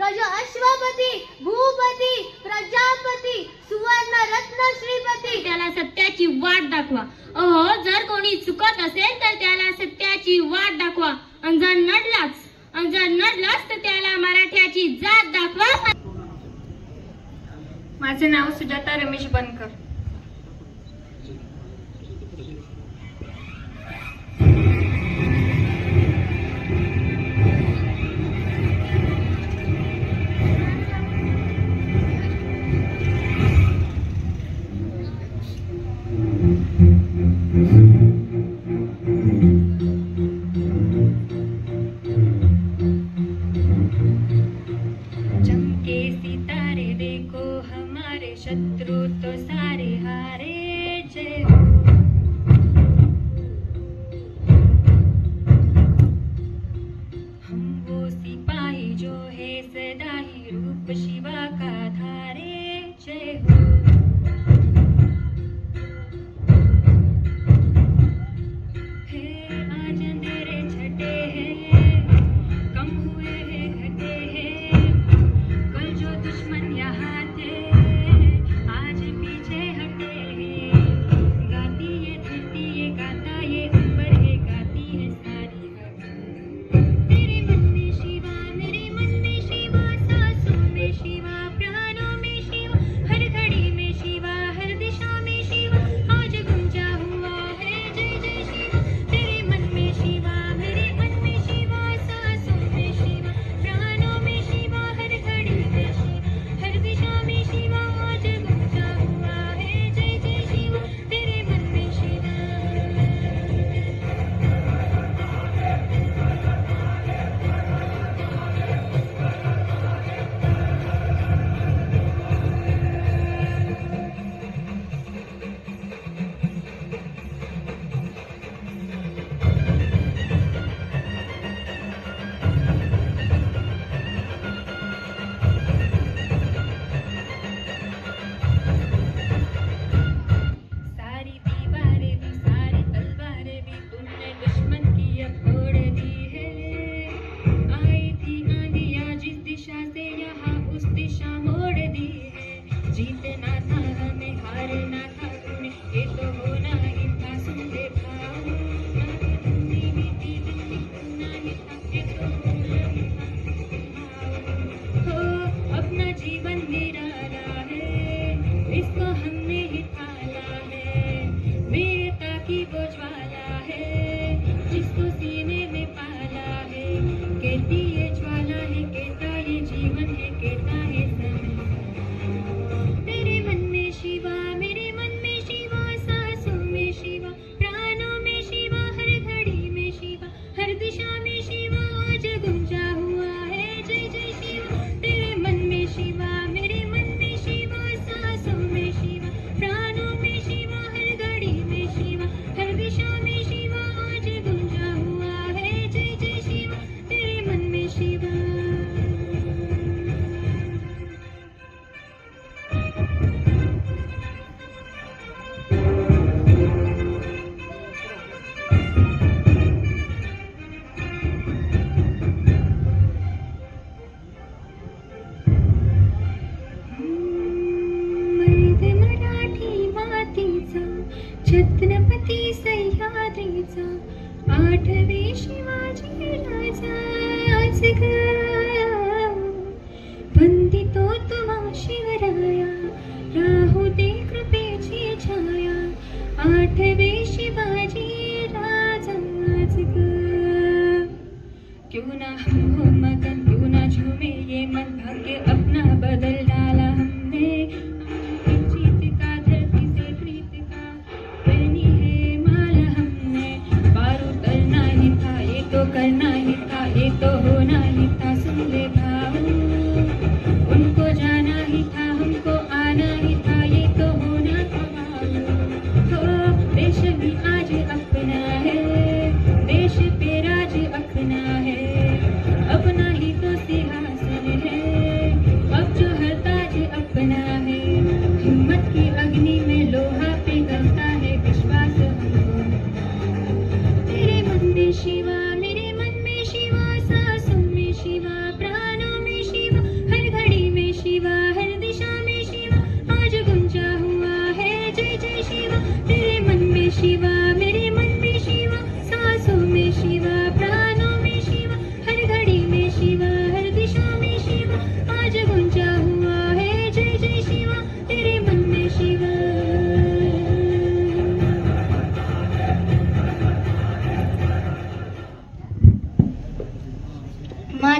गज अश्वपती, भूपती, प्रजापती, सुवर्ण रत्न श्रीपती. त्याला सत्याची वाट दाखवा. अहो, जर कोणी चुकत असेल तर त्याला सत्याची वाट दाखवा. आणि जर नडलाच तर त्याला मराठ्याची जात दाखवा. माझे नाव सुजाता रमेश बनकर. चमके सितारे देखो हमारे शत्रु तो सारे हारे. जय हो. हम वो सिपाही जो है सदा ही रूप शिवा का धारे. जय हो. आज अंधेरे छटे हैं, कम हुए हैं घटे हैं. कल जो दुश्मन यहाँ थे आज पीछे हटे हैं. गाती ये धरती ये गाता ये ऊपर है गाती है सारी हवा. तेरे मन में शिवा मेरे मन में शिवा, सांसों में शिवा प्राणों में शिवा, हर घड़ी में शिवा हर दिशा में शिवा. आज गुंजा हुआ है जय जय शिवा. तेरे मन में शिवा मेरे मन में शिवा, सांसों में शिवा प्राणों में शिवा, हर घड़ी में शिवा हर दिशा में शिवा. आज गुंजा हुआ है जय जय शिवा. तेरे मन में शिवा. सारी दीवारें भी सारी तलवारें भी तुमने दुश्मन की अब फोड़ दी है. आई थी आंधियां जिस दिशा से यहाँ उस दिशा मोड़ दी है. जीतना था हमें हारना था तुम्हें ये तो होना ही था. सुन ले भाव तुमने भी थी दिल्ली करना ही था ये तो होना ही था. हो अपना जीवन निराला है इसको हमने ही थाला है. वीरता की वो ज्वाला है जिसको सीने में पाला है. कहती ये ज्वाला है कहता ये जीवन है कहता है समय. तेरे मन में शिवा मेरे मन में शिवा, सांसों में शिवा प्राणों में शिवा, हर घड़ी में शिवा हर दिशा में शिवा. आज गुंजा हुआ है जय जय शिवा. तेरे मन में शिवा मेरे मन में शिवा, सांसों में शिवा प्राणों में शिवा, हर घड़ी में शिवा हर दिशा में शिवा. आज गुंजा हुआ है जय जय शिवा. तेरे मन में शिवा. मर्द मराठी मातीचा छत्रपती सह्याद्रीचा, आठवे शिवाजी राजा. आज ग वंदितो तुम्हा शिवराया, राहू दे कृपेची छाया. आठवे शिवाजी राजा. आज ग क्यों ना हम हो मगन क्यों ना झूमे ये मन, भाग्य अपना बदल डाला हमने. जीत का धरती से प्रीत का पहनी है माला हमने. बारूद करना ही था ये तो करना ही था ये तो होना ही था. सुन ले भाव उनको जाना ही था हमको आना ही था ये तो होना था. हो देश भी आज अपना है देश पे राज अपना है. अपना ही तो सिंहासन है अब जो हर ताज अपना है. हिम्मत की अग्नि में लोहा पिघलता है विश्वास हमको. तेरे मन में शिवा मेरे मन में शिवा, सांसों में शिवा प्राणों में शिवा,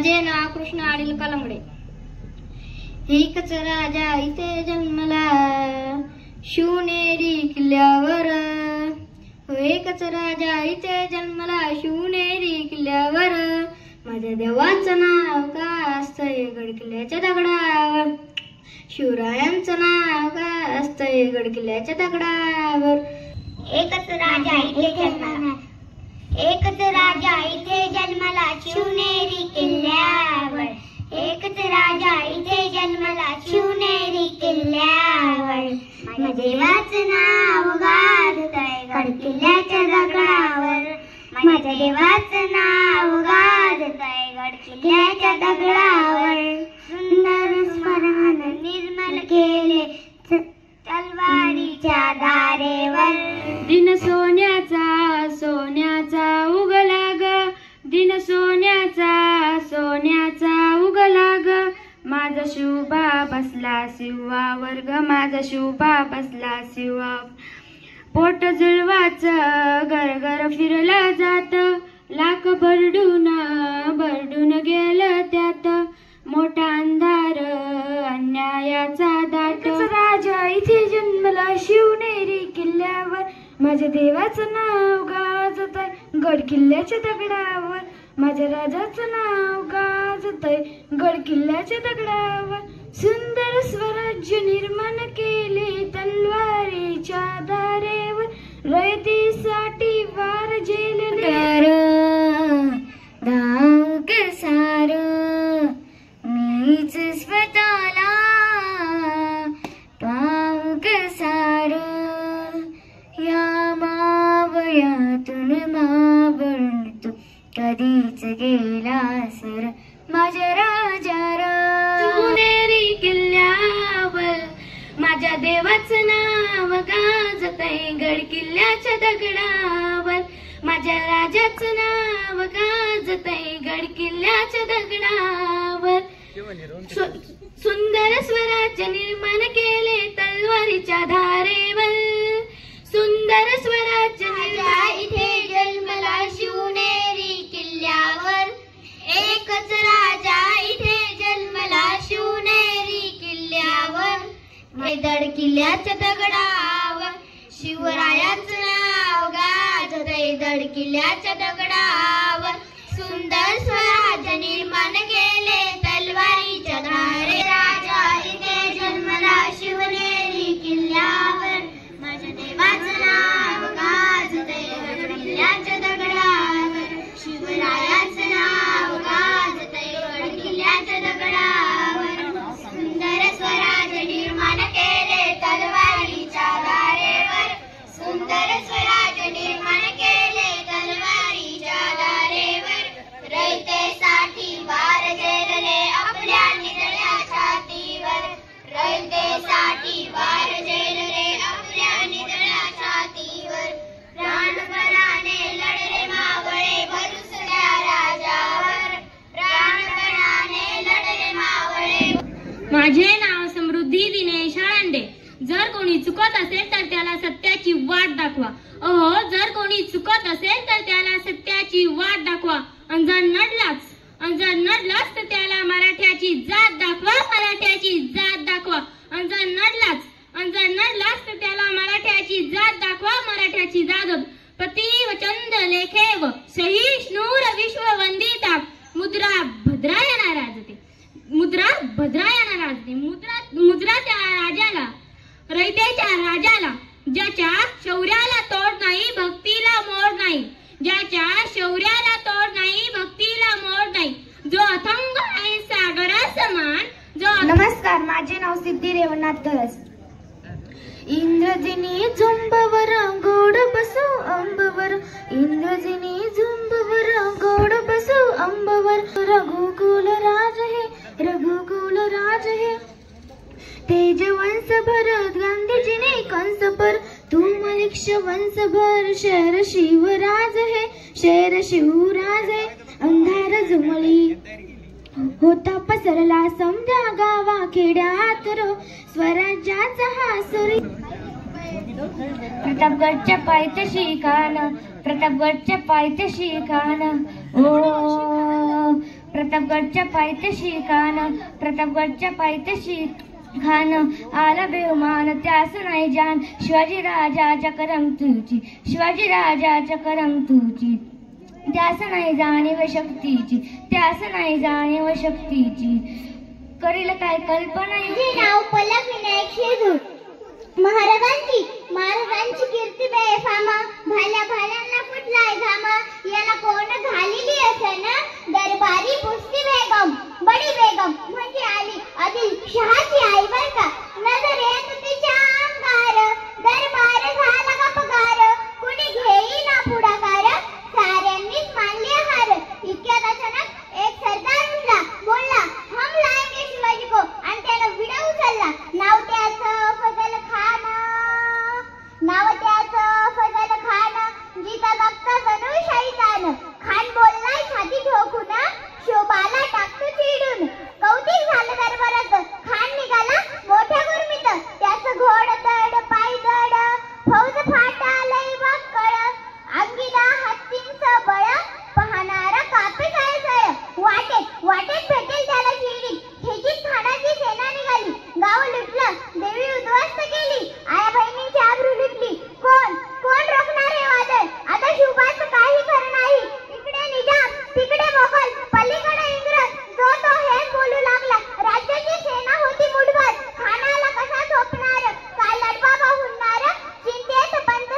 माझे नाव कृष्ण अनिल कलंगडे. एकच राजा इथे जन्मला शिवनेरी किल्ल्यावर. एकच राजा इथे जन्मला शिवनेरी किल्ल्यावर. माझ्या देवाचं नाव काय असतंय गड किल्ल्याच्या दगडावर. शिवरायांचं नाव काय असतंय गड किल्ल्याच्या दगडावर. एकच राजा इथे जन्मला. एकच राजा इथे जन्मला शिवनेरी किल्ल्यावर. एकच राजा इथे जन्मला शिवनेरी किल्ल्यावर. माझ्या देवाचं नाव गाजतंय गड किल्ल्याच्या दगडावर. माझ्या देवाचं नाव गाजतंय गड किल्ल्याच्या दगडावर. सुंदर स्वरानं निर्मल केले तलवारीच्या धारेवर. दिन सोन्याचा सोन्याचा उगला ग. दिन सोन्याचा सोन्याचा उगला ग. माझा शिवबा बसला शिवावर ग. माझा शिवबा बसला शिवा. पोट जुळवाचं गरगर फिरलं जात. लाख भरडून गेलं त्यात. मोठा अंधार अन्यायाचा दाट. राजा इथे जन्मला शिवनेरी किल्ल्यावर. माझ्या देवाचं नाव गाजतंय गड किल्ल्याच्या दगडावर. माझ्या राजाचं नाव गाजतंय गड किल्ल्याच्या दगडावर. सुंदर स्वराज्य निर्माण केले तलवारीच्या धारेवर. रयतेसाठी वार झेलले दाग सार. मीच स्वतःला पावक सार. या मावळ्यातून मावळून तू कधीच गेला सर. माझ्या राजा शिवनेरी किल्ल्यावर. माझ्या देवाचं नाव गाजतंय गड किल्ल्याच्या दगडावर. माझ्या राजाचं नाव गाजतंय गड किल्ल्याच्या दगडावर. सुंदर स्वराज्य निर्माण केले तलवारीच्या धारेवर. सुंदर स्वराज्य इथे जन्मला शिवनेरी किल्ल्यावर. एकच राजा इथे जन्मला शिवनेरी किल्ल्यावर. गड किल्ल्याच्या दगडावर. शिवरायाचं नाव गाजतंय गड किल्ल्याच्या दगडावर. सुंदर स्वराज्य निर्माण केले तलवारीच्या धारे. राजा इथे जन्मला शिवनेरी किल्ल्यावर. माझ्या देवाचं नाव गाजतंय गड किल्ल्याच्या दगडावर. शिवरायाचं नाव गाजतंय गड किल्ल्याच्या दगडावर. सुंदर स्वराज्य निर्माण केले तलवारीच्या धारेवर. सुंदर स्वराज्य निर्माण केले तलवारीच्या धारेवर. रयतेसाठी वार झेलले आपल्या निधड्या छातीवर. रयतेसाठी वार झेलले आपल्या निधड्या छातीवर. प्राणपणाने लढले मावळे भरुसल्या राजावर. प्राणपणाने लढले मावळे. माझे नाव समृद्धी दिनेश आळंदे. जर कोणी चुकत असेल तर त्याला सत्याची वाट दाखवा. अहो जर कोणी चुकत असेल तर त्याला सत्याची वाट दाखवा. आणि जर नडलाच तर त्याला मराठ्याची जात दाखवा. मराठ्याची जात दाखवा. आणि जर नडलाच तर त्याला मराठ्याची जात दाखवा. मराठ्याची जात. पती वचंद लेखेव सहिष्णूर विश्ववंदिता. मुद्रा भद्रायना राजते. मुद्रा भद्रायना राजते. मुद्रा त्या राजाला रयतेच्या राजाला. ज्याच्या शौर्याला तोड नाही भक्तीला मोड नाही. ज्याच्या शौर्याला तोड नाही भक्तीला मोड नाही. जो अथंग आहे सागरा समान. जो नमस्कार, माझे नाव सिद्धी रेवनाथ धरस. इंद्रजिनी झुंबवर गोड बसू अंबवर. इंद्रजिनी झुंबवर गोड बसू अंबवर. रघुकुल राज हे रघुकुल राज हे. तेज वंश भरत गांधीजीने कंस पर. तू मलिक्ष वंश भर शहर शिवराज हे. शहर शिवराज हे. अंधार जुमळी होता पसरला समजा गावा खेड्यात रो. स्वराज्याचा हा सुरी. प्रतापगडच्या पायथ्याशी खान. प्रतापगडच्या पायथ्याशी खान. ओ प्रतापगडच्या पायथ्याशी आला बेहुमान त्यास नाही जाण शिवाजी राजाच्या करम तुझी त्यास नाही जाणीव शक्तीची करील काय कल्पना नाव पलक विनायक शेजूर महाराजांची कीर्ती बेफामा भाल्यांना फुटलाय घामा याला कोण घालिली असन दरबारी पुस्ती बेगम बडी बेगम म्हणजे आली आदिल शहाची आई बर का नजर येत तिच्या अंगार दरबार झाला का पगार कुणी घेईना पुढाकार साऱ्यांनीच मानली हार इतक्यात अचानक एक सरदार उठला बोलला हम लाएंगे शिवाजी को आणि त्यानं विडा उचलला नाव त्याचं फजल खान जिता बघता जणू शैतान खान बोललाय छाती ठोकून शोभाला टाकतो चिडून कौतिक झालं दरबारात खान निघाला मोठ्या गुरमीत त्याचं घोड दड पाय दड फौज फाटालय वाकळ अंगीला हत्तींचं बळ पाहणारा कापे काय सळ वाटेत भेटेल त्याला शिडी ठेकीत खानाची सेना निघाली गाव लुटलं देवी उद्ध्वस्त केली आया बहिणींची आबरू लुटली कोण रोखणार हे वादळ आता शिवबाचं काही खरं नाही इकडे निजाम तिकडे मोगल पलीकडे इंग्रज जो तो हे बोलू लागला राज्याची सेना होती मुठभर खानाला कसा झोपणार काय लढबाबा हुनणार चिंतेत पंत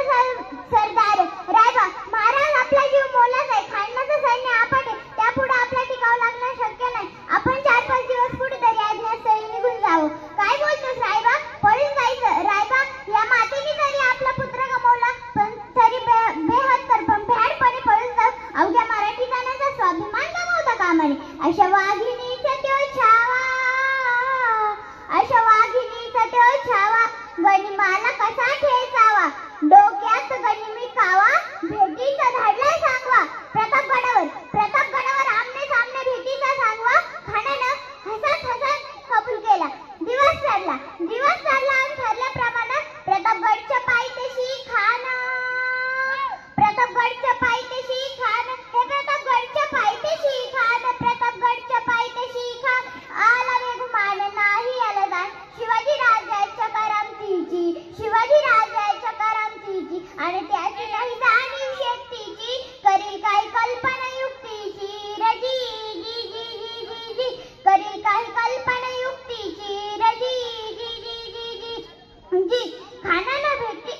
सरदार रायबा महाराज आपला जीव मोलाच आहे खानाचं सैन्य आपट त्यापुढे आपल्या टिकाव लागणं शक्य नाही आपण 4-5 दिवस कुठेतरी अज्ञातस्थळी निघून जावं काय बोलतोस रायबा पळून जायचं रायबा या मातेने जरी आपला पुत्र गमावला पण तरी बेहत्तर पण भ्याडपणे पळून जाऊ अवघ्या मराठी जाण्याचा स्वाभिमान गमावता कामा नये अशा वाघिणीचा तो छावा गनिमाला कसा ठेचावा डोक्यात गनिमी कावा भेटीचा धाडलाय सांगवा प्रतापगडावर आमने सामने भेटीचा सांगवा खाण्यानं हसत कबूल केला दिवस चालला आणि ठरल्याप्रमाणे प्रतापगडच्या पायथ्याशी खान आला वेगुमान नाही आला दान शिवाजी राजाच्या करामतीची आणि त्याची नाही जाणीव शक्तीची करील काय कल्पना युक्तीची करील काय कल्पना युक्तीची खानाला भेटली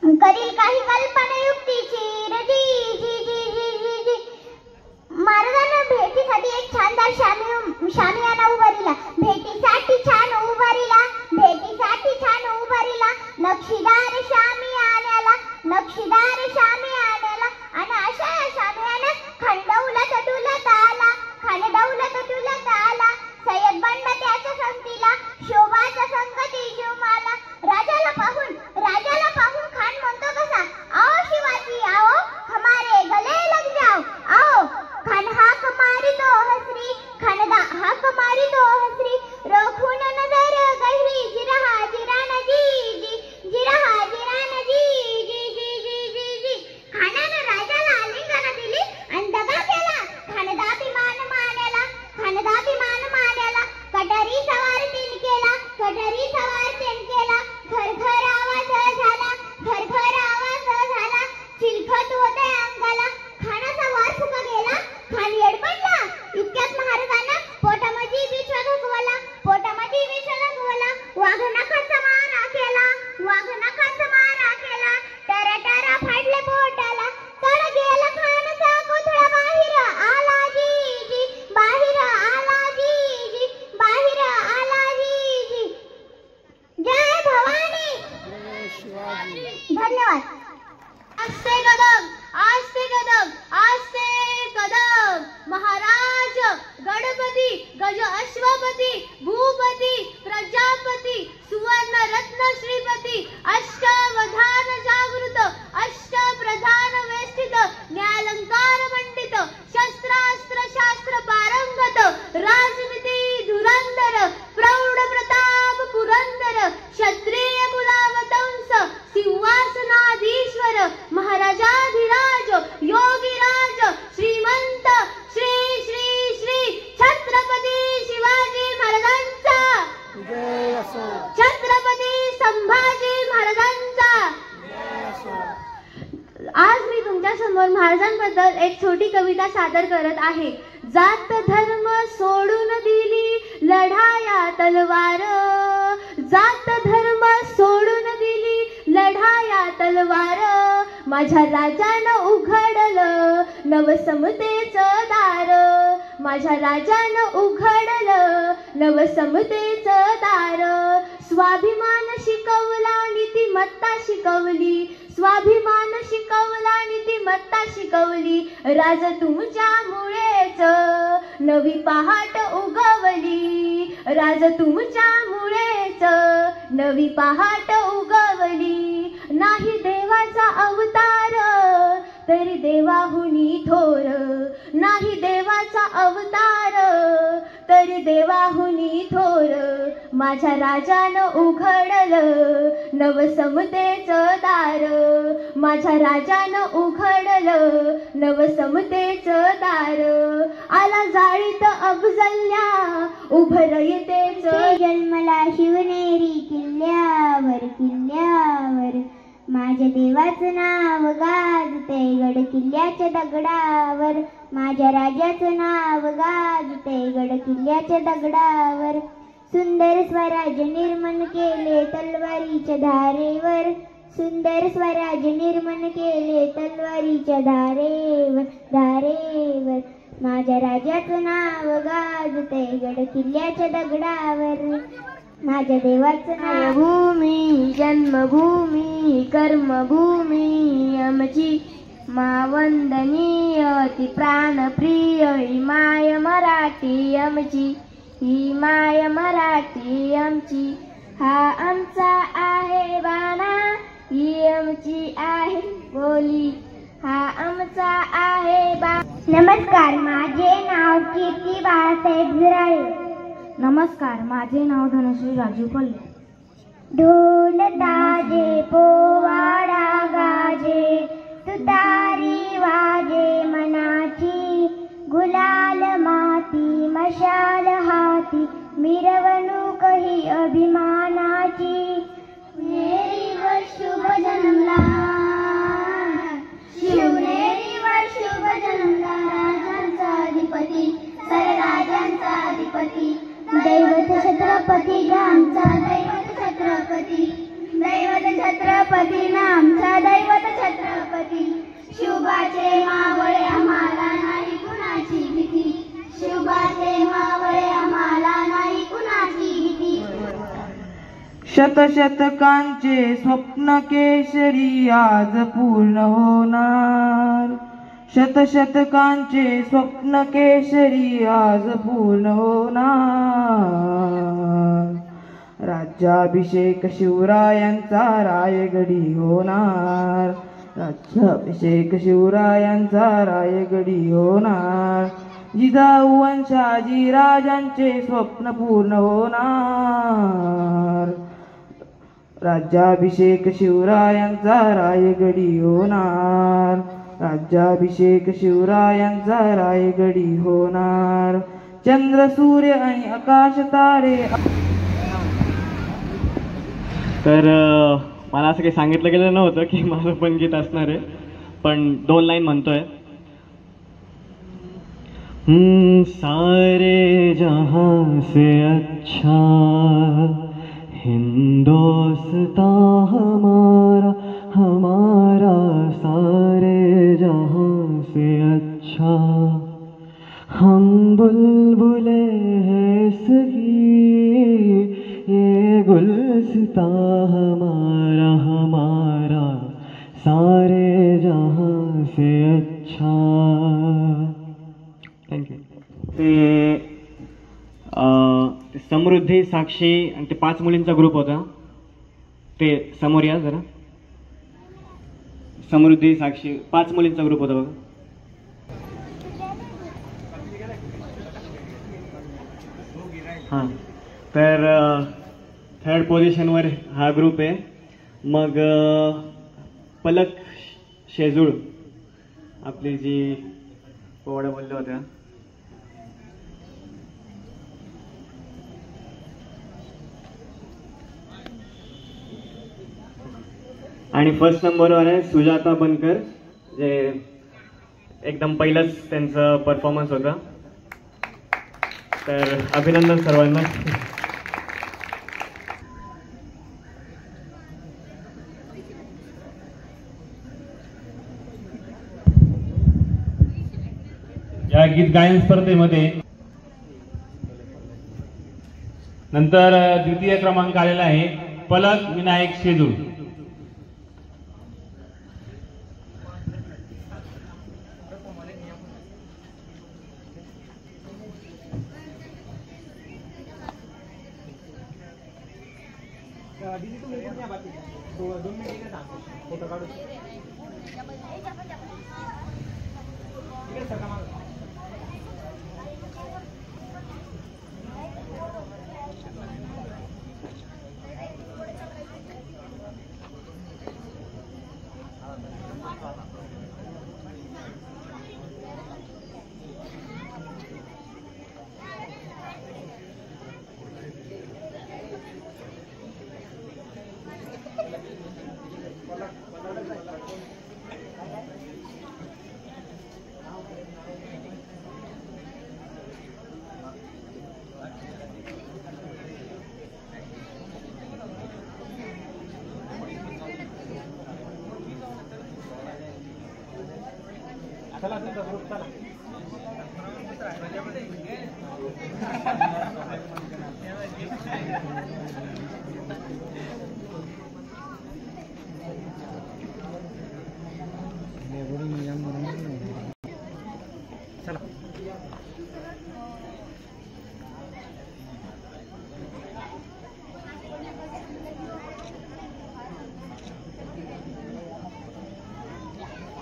करील काही कल्पना युक्तीची महाराजांना भेटीसाठी एक छानदार शामियाना उभारिला भेटीसाठी छान उभारिला नक्षीदार शामियान्याला आणि अशा शामियाना खंडवला तटुलत आला सय्यद बंड त्याच्या संगतीला शोभाचा संगती जीवमाला राजाला पाहून खान म्हणतो कसा आओ शिवाजी आओ हमारे गले लग जाओ आओ खान हाक मारी तो हसरी रोखून नजर गहरी जिरहा जिराना जी खानानं राजाला आलिंगन दिली आणि दगा केला खानदाभिमान मान्याला कटारी सवार तीन केला घरघर आवाज झाला चिलखत होते अंगाला खानाचा वार फुका गेला खान येडपडला इतक्यात महाराजांना पोटामध्ये विश्व घुगवला वाघ नखाचा मारा केला टरा फाडले पोटाला तड गेला खानाचा कोथळा बाहेर आला जी जय भवानी धन्यवाद आस्ते कदम महाराज गणपती गज अश्वपती भूपती प्रजापती सुवर्ण रत्न श्रीपती अष्टवधान जागृत अष्टप्रधान वेष्टित न्यालंकार मंडित शस्त्रास्त्र शास्त्र पारंगत राजनीती धुरंधर प्रौढ प्रताप पुरंदर क्षत्रिय कुलावतंस सिंहासनाधीश्वर महाराजाधिराज योगीराज समोर महाराजांबद्दल एक छोटी कविता सादर करत आहे. जात धर्म सोडून दिली लढाया तलवार, जात धर्म सोडून दिली लढाया तलवार, माझ्या राजानं उघडलं नवसमतेचं दार, माझ्या राजानं उघडलं नवसमतेचं दार. स्वाभिमान शिकवला नीतिमत्ता शिकवली, स्वाभिमान शिकवला नीतिमत्ता शिकवली, राज तुमच्यामुळेच नवी पहाट उगवली, राज तुमच्यामुळेच नवी पहाट उगवली. नाही देवाचा अवतार तरी देवाहुनी थोर, नाही देवाचा अवतार तरी देवाहुनी थोर, माझ्या राजानं उघडलं नवसमतेचं दार, माझ्या राजानं उघडलं नवसमतेचं दार. आला जाळीत अफजल्या उभं येतेच जन्मला शिवनेरी किल्ल्यावर किल्ल्यावर, माझ्या देवाचं नाव गाजते गड किल्ल्याच्या दगडावर, माझ्या राजाचं नाव गाजते गड किल्ल्याच्या दगडावर. सुंदर स्वराज्य निर्माण केले तलवारीच्या धारेवर, सुंदर स्वराज्य निर्माण केले तलवारीच्या धारेवर धारेवर, माझ्या राजाचं नाव गाजते गड किल्ल्याच्या दगडावर, माझ्या देवाचं नाव. भूमी जन्मभूमी कर्मभूमी आमची, मावंदनीय ती प्राणप्रिय ही माय मराठी आमची, ही माय मराठी आमची. हा आमचा आहे बाणा ही आमची आहे बोली, हा आमचा आहे बा. नमस्कार, माझे नाव कीर्ती बाळासाहेब झिराळे. नमस्कार, माझे नाव धनश्री राजीव कोल्हे. ढोल ताजे पोवाडा गाजे, तुतारी वाजे मनाची, गुलाल माती मशाल हाती, मिरवणूक ही अभिमानाची. शिवनेरीवर शुभ जन्मला, शिवनेरीवर शुभ जन्मला, राजांचा अधिपती सरराजांचा अधिपती, दैवत छत्रपती आमचा दैवत छत्रपती, दैवत छत्रपती नामचा दैवत छत्रपती. शुभाचे मावळे आम्हाला नाही कुणाची भीती, शुभाचे मावळे आम्हाला नाही कुणाची भीती. शतशतकांचे स्वप्न केशरी आज पूर्ण होणार, शतशतकांचे स्वप्न केशरी आज पूर्ण होणार. राज्याभिषेक शिवरायांचा रायगडी होणार, राज्याभिषेक शिवरायांचा रायगडी होणार. जिजाऊ वंशाजी राजांचे स्वप्न पूर्ण होणार, राज्याभिषेक शिवरायांचा रायगडी होणार, राज्याभिषेक शिवरायांचा रायगडी होणार. चंद्र सूर्य आणि आकाश तारे. तर मला असं काही सांगितलं गेलं नव्हतं की माझं पण गीत असणार आहे, पण 2 लाईन म्हणतोय. सारे जहां से अच्छा हिंदोस्तां हमारा, हमारा सारे जहां से अच्छा. हम बुलबुले हैं सही ये गुलस्तां हमारा, हमारा सारे जहां से अच्छा. थँक्यू. ते समृद्धी, साक्षी आणि ते 5 मुलींचा ग्रुप होता. ते समोर या जरा. समृद्धी, साक्षी 5 मुलींचा ग्रुप होता बघा. हां, तर 3rd पोझिशनवर हा ग्रुप आहे. मग पलक शेजूळ आपली जी पोवाडा बोलल्या होत्या, आणि 1st नंबरवर आहे सुजाता बनकर, जे एकदम पहिलंच त्यांचं परफॉर्मन्स होतं. तर अभिनंदन सर्वांना. या गीत गायन स्पर्धेमध्ये नंतर द्वितीय क्रमांक आलेला आहे पलक विनायक शेजूळ.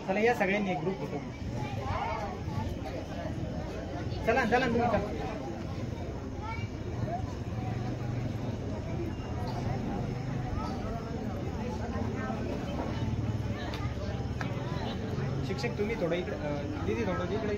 चला या सगळ्यांनी एक ग्रुप होतो. चला चला तुम्ही चला. शिक्षक तुम्ही थोडं इकडे, दीदी थोडं इकडे